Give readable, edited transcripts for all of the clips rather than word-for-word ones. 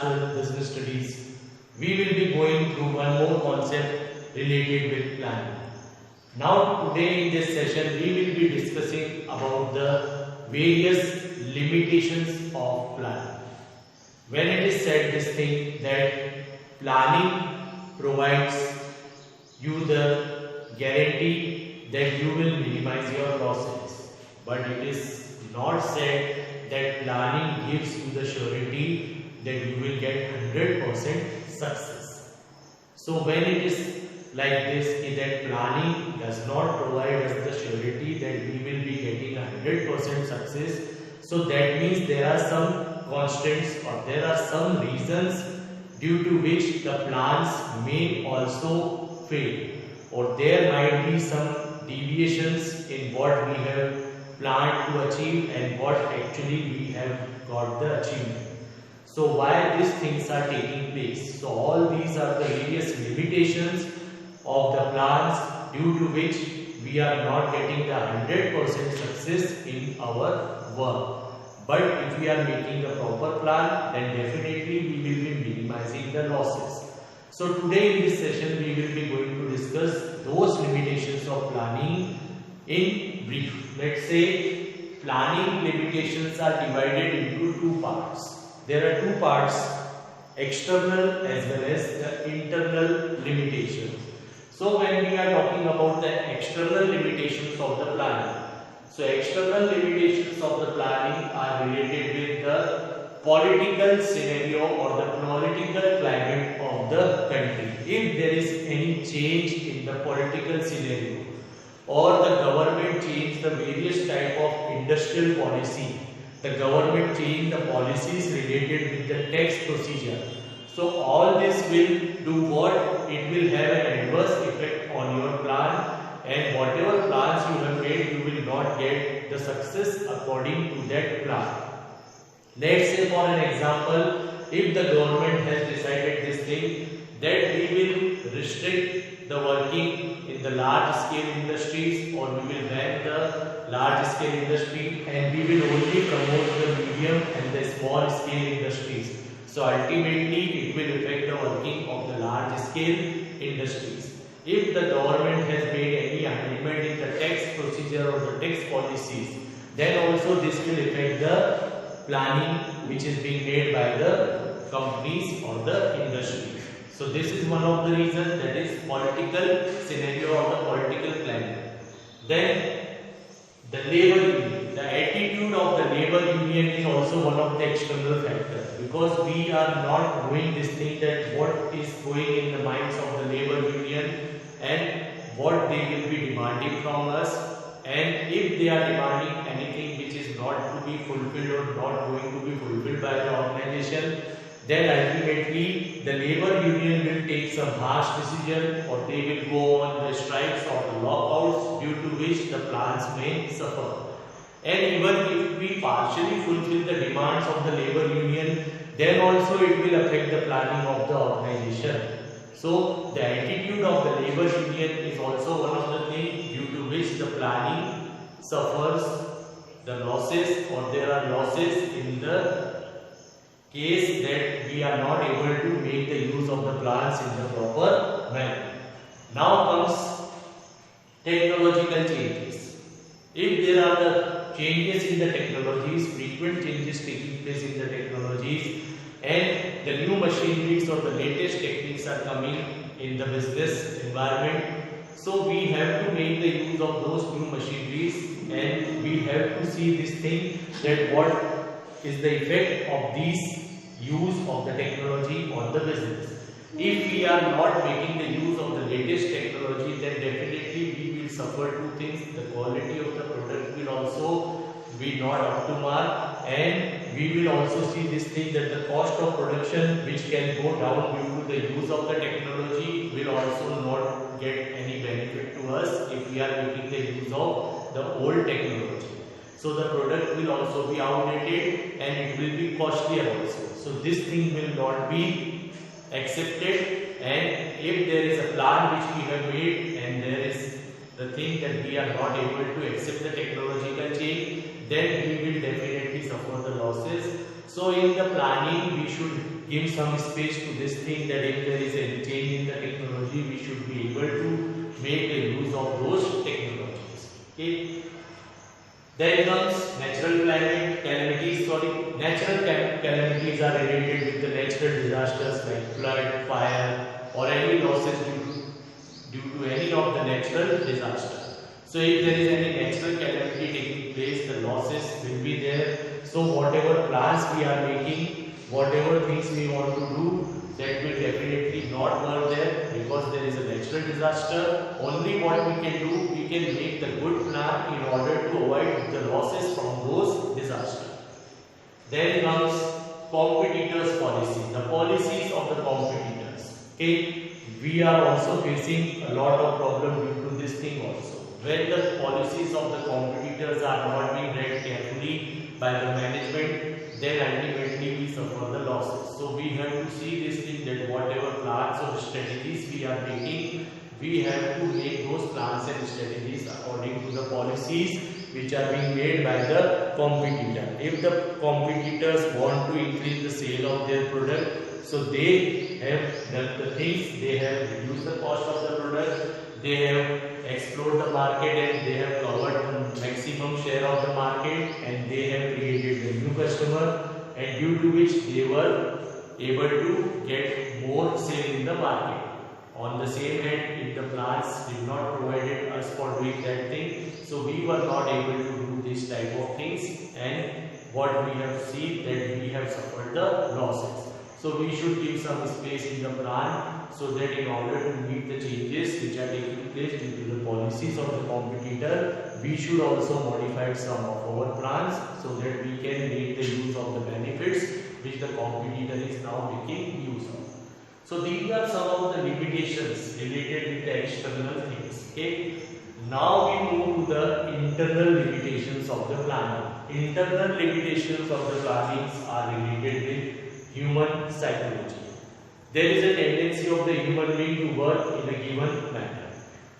last 12 business studies, we will be going through one more concept related with planning. Now today in this session we will be discussing about the various limitations of planning. When it is said this thing that planning provides you the guarantee that you will minimize your losses, but it is not said that planning gives you the surety that you will get 100% success. So when it is like this, that planning does not provide us the surety that we will be getting 100% success, so that means there are some constants or there are some reasons due to which the plans may also fail, or there might be some deviations in what we have planned to achieve and what actually we have got the achievement. So why these things are taking place? So all these are the various limitations of the plans due to which we are not getting the 100% success in our work. But if we are making a proper plan, then definitely we will be minimizing the losses. So today in this session we will be going to discuss those limitations of planning in brief. Let's say planning limitations are divided into two parts. There are two parts, external as well as the internal limitations. So when we are talking about the external limitations of the planning, so external limitations of the planning are related with the political scenario or the political climate of the country. If there is any change in the political scenario or the government change the various type of industrial policy, the government change the policies related with the tax procedure. So all this will do what? It will have an adverse effect on your plan, and whatever plans you have made, you will not get the success according to that plan. Let's say for an example, if the government has decided this thing that we will restrict the working in the large scale industries, or we will ban the large scale industry and we will only promote the medium and the small scale industries. So ultimately it will affect the working of the large scale industries. If the government has made any amendment in the tax procedure or the tax policies, then also this will affect the planning which is being made by the companies or the industry. So this is one of the reasons, that is political scenario or the political climate. Then the labor union, the attitude of the labor union is also one of the external factors, because we are not doing this thing that what is going in the minds of the labor union and what they will be demanding from us, and if they are demanding anything which is not to be fulfilled or not going to be fulfilled by the organization, then ultimately the labor union will take some harsh decision, or they will go on the strikes or the lockouts, due to which the plans may suffer. And even if we partially fulfill the demands of the labor union, then also it will affect the planning of the organization. So the attitude of the labor union is also one of the things due to which the planning suffers the losses, or there are losses in the case that we are not able to make the use of the plans in the proper manner. Now comes technological changes. If there are the changes in the technologies, frequent changes taking place in the technologies, and the new machineries or the latest techniques are coming in the business environment, so we have to make the use of those new machineries, and we have to see this thing that what is the effect of these use of the technology on the business. If we are not making the use of the latest technology, then definitely we will suffer two things. The quality of the product will also be not up to mark, and we will also see this thing that the cost of production which can go down due to the use of the technology will also not get any benefit to us if we are making the use of the old technology. So the product will also be outdated and it will be costlier also. So this thing will not be accepted, and if there is a plan which we have made and there is the thing that we are not able to accept the technological change, then we will definitely suffer the losses. So in the planning, we should give some space to this thing, that if there is a change in the technology, we should be able to make the use of those technologies. Okay. Then comes natural calamities. Natural calamities are related with the natural disasters like flood, fire, or any losses due to any of the natural disasters. So if there is any natural calamity taking place, the losses will be there. So whatever plans we are making, whatever things we want to do, that will definitely not work there, because there is a natural disaster. Only what we can do, we can make the good plan in order to avoid the losses from those disasters. Then comes competitors' policies, the policies of the competitors. Okay, we are also facing a lot of problem due to this thing also. When the policies of the competitors are not being read carefully by the management, then ultimately we suffer the losses. So we have to see this thing, that whatever plans or strategies we are making, we have to make those plans and strategies according to the policies which are being made by the competitor. If the competitors want to increase the sale of their product, so they have done the things, they have reduced the cost of the product, they have explored the market, and they have covered the maximum share of the market, and they have created a new customer, and due to which they were able to get more sale in the market. On the same hand, if the plants did not provide us for doing that thing, so we were not able to do this type of things, and what we have seen, that we have suffered the losses. So we should give some space in the plan, so that in order to meet the changes which are taking place due to the policies of the competitor, we should also modify some of our plans, so that we can make the use of the benefits which the competitor is now making use of. So these are some of the limitations related with the external things. Okay. Now we move to the internal limitations of the planning. Internal limitations of the plannings are related with human psychology. There is a tendency of the human being to work in a given manner.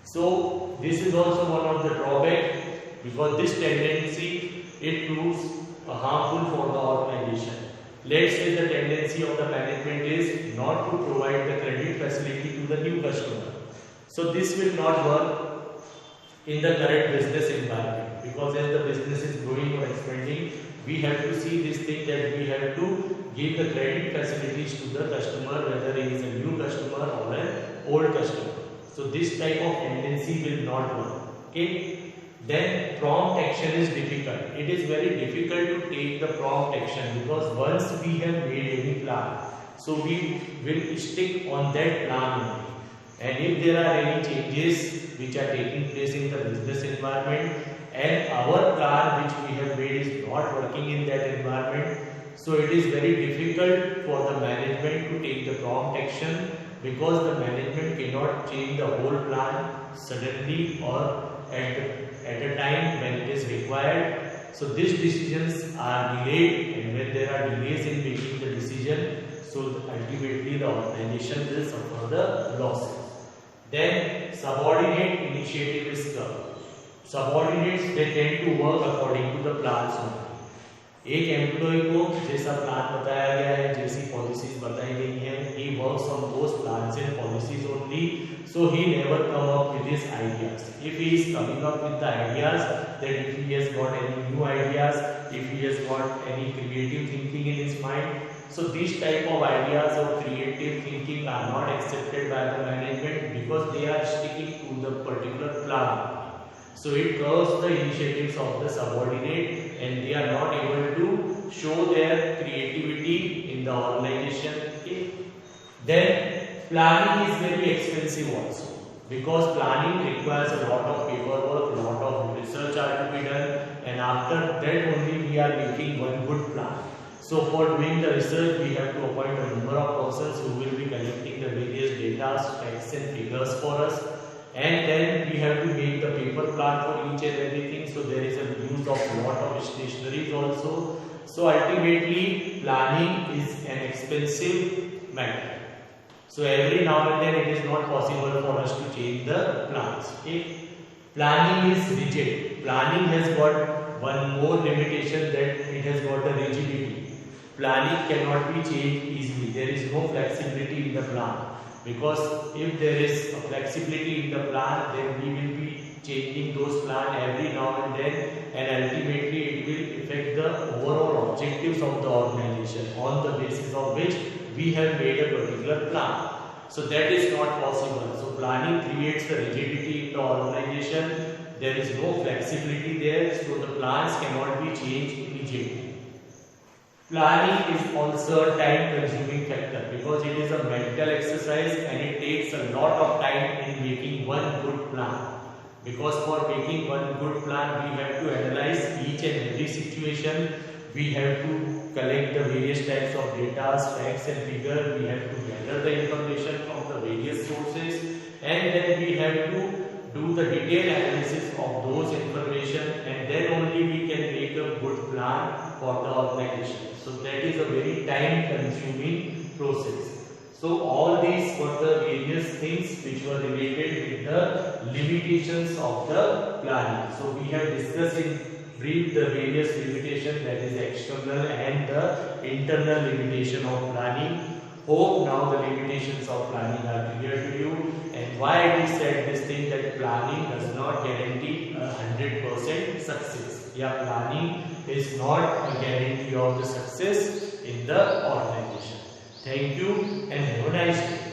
So this is also one of the drawbacks, because this tendency, it proves harmful for the organization. Let's say the tendency of the management is not to provide the credit facility to the new customer. So this will not work in the current business environment, because as the business is growing or expanding, we have to see this thing, that we have to give the credit facilities to the customer, whether he is a new customer or an old customer. So this type of tendency will not work. Okay. Then prompt action is difficult. It is very difficult to take the prompt action, because once we have made any plan, so we will stick on that plan only. And if there are any changes which are taking place in the business environment, and our plan which we have made is not working in that environment, so it is very difficult for the management to take the prompt action, because the management cannot change the whole plan suddenly or at a time when it is required. So these decisions are delayed, and when there are delays in making the decision, so ultimately the organization will suffer the losses. Then subordinate initiative is covered. Subordinates, they tend to work according to the plans only. एक employ को जैसा plan बताया गया है, जैसी policies बताई गई हैं, he works on those plans and policies only, so he never come up with his ideas. If he is coming up with the ideas, then if he has got any new ideas, if he has got any creative thinking in his mind, so these type of ideas or creative thinking are not accepted by the management, because they are sticking to the particular plan. So it curbs the initiatives of the subordinate, and they are not able to show their creativity in the organization. Okay. Then planning is very expensive also, because planning requires a lot of paperwork, a lot of research are to be done, and after that only we are making one good plan. So for doing the research, we have to appoint a number of persons who will be collecting the various data, facts and figures for us. And then we have to make the paper plan for each and everything. So there is a use of a lot of stationeries also. So ultimately planning is an expensive matter. So every now and then it is not possible for us to change the plans. Okay? Planning is rigid. Planning has got one more limitation, that it has got the rigidity. planning cannot be changed easily. There is no flexibility in the plan, because if there is a flexibility in the plan, then we will be changing those plans every now and then, and ultimately it will affect the overall objectives of the organization on the basis of which we have made a particular plan. So that is not possible. So planning creates the rigidity in the organization. There is no flexibility there, so the plans cannot be changed immediately. Planning is also a time consuming factor, because it is a mental exercise and it takes a lot of time in making one good plan. Because for making one good plan, we have to analyze each and every situation. We have to collect the various types of data, facts and figures. We have to gather the information from the various sources, and then we have to do the detailed analysis of those information, and then only we can make a good plan for the organization. So that is a very time consuming process. So all these were the various things which were related with the limitations of the planning. So we have discussed in brief the various limitations, that is external and the internal limitation of planning. Hope now the limitations of planning are clear to you, and why we said this thing, that planning does not guarantee 100% success. Yeah, planning is not a guarantee of the success in the organization. Thank you and have a nice day.